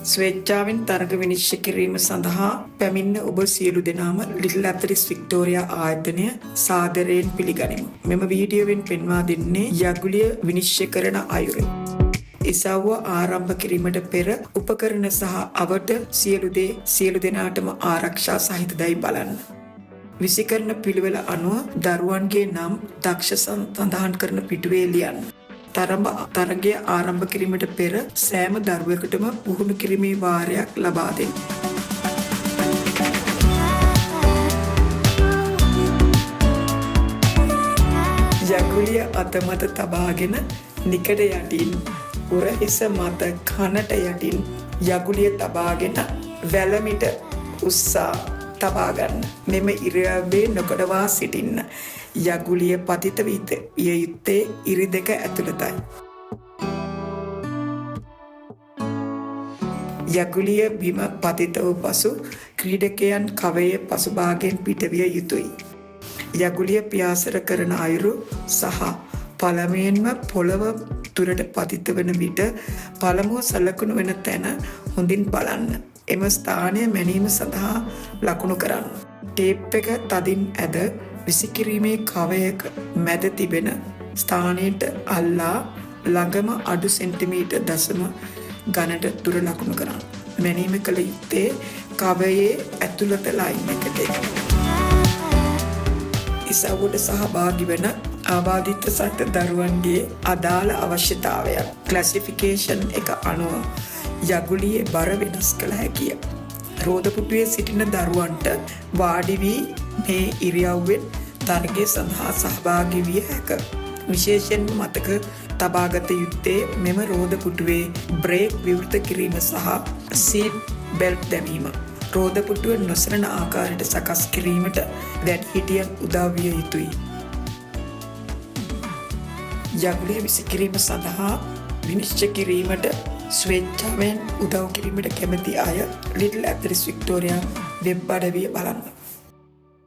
ස්වේච්ඡාවෙන් තරග විනිශ්චය කිරීම සඳහා පැමිණ ඔබ සියලු දෙනාම ලිටල් ඇතරිස් වික්ටෝරියා ආයතනය සාදරයෙන් පිළිගනිමු. මෙම වීඩියෝවෙන් පෙන්වා දෙන්නේ යගුලිය විනිශ්චය කරන අයුර. ඉසව්ව ආරම්භ කිරීමට පෙර උපකරණ සහ අවට සියලු දෙනාටම ආරක්ෂා සහිතදයි බලන්න. විසිකරන පිළිවෙල අනුව දරුවන්ගේ නම් දක්ෂ සඳහන් කරන පිටුවේ ලියන්න. තරගය ආරම්භ කිරීමට පෙර සෑම දරුවෙකුටම පුහුණු කිරීමේ වාරයක් ලබා දෙන්න. යගුලිය අතමත තබාගෙන නිකඩ යටින් උරහිස මත කනට යටින් යගුලිය තබාගෙන වැලමිට උස්සා තබාගන්න. මෙම ඉරියව්වේ නොකඩවා සිටින්න. යගුලිය පතිත විය යුත්තේ ඉරි දෙක ඇතුළතයි. යගුලිය බිම පතිත වූ පසු ක්‍රීඩකයන් කවයේ පසුභාගයෙන් පිටවිය යුතුයි. යගුලිය පියාසර කරන අයුරු සහ පළමුවෙන්ම පොළව තුරට පතිත වන විට පළමුව සලකුණු වෙන තැන හොඳින් බලන්න. එම ස්ථානය මැනීම සඳහා ලකුණු කරන්න. ටේප් එක තදින් ඇද විසිකිරීමේ කවයක මැද තිබෙන ස්ථානයට අල්ලා ළඟම අඩු සෙන්ටිමීටර් දශම ගණට දුර ලකුණු කරන්න. මැනීම කළ යුත්තේ කවයේ ඇතුළත ලයින් එකට. ඉසව්වට සහභාගී වන ආබාධිත සට දරුවන්ගේ අදාළ අවශ්‍යතාවයක් ක්ලාසිෆිකේෂන් එක අනුව යගුලියේ බර වෙනස් කළ හැකිය. රෝදපුටුවේ සිටින දරුවන්ට වාඩි වී මේ ඉරියව්වෙන් තරගය සඳහා සහභාගී විය හැක. විශේෂයෙන්ම මතක තබාගත යුත්තේ මෙම රෝදපුටුවේ බ්‍රේක් විවෘත කිරීම සහ සීට් බෙල්ට් දැමීම. රෝදපුටුව නොසරන ආකාරයට සකස් කිරීමට වැඩිහිටියන් උදව් විය යුතුයි. යගුලිය විසිකිරීම සඳහා විනිශ්චය කිරීමට ස්වේච්ඡාවෙන් උදව් කිරීමට කැමති අය ලිටල් ඇතරිස් වික්ටෝරියා වෙබ් අඩවිය බලන්න.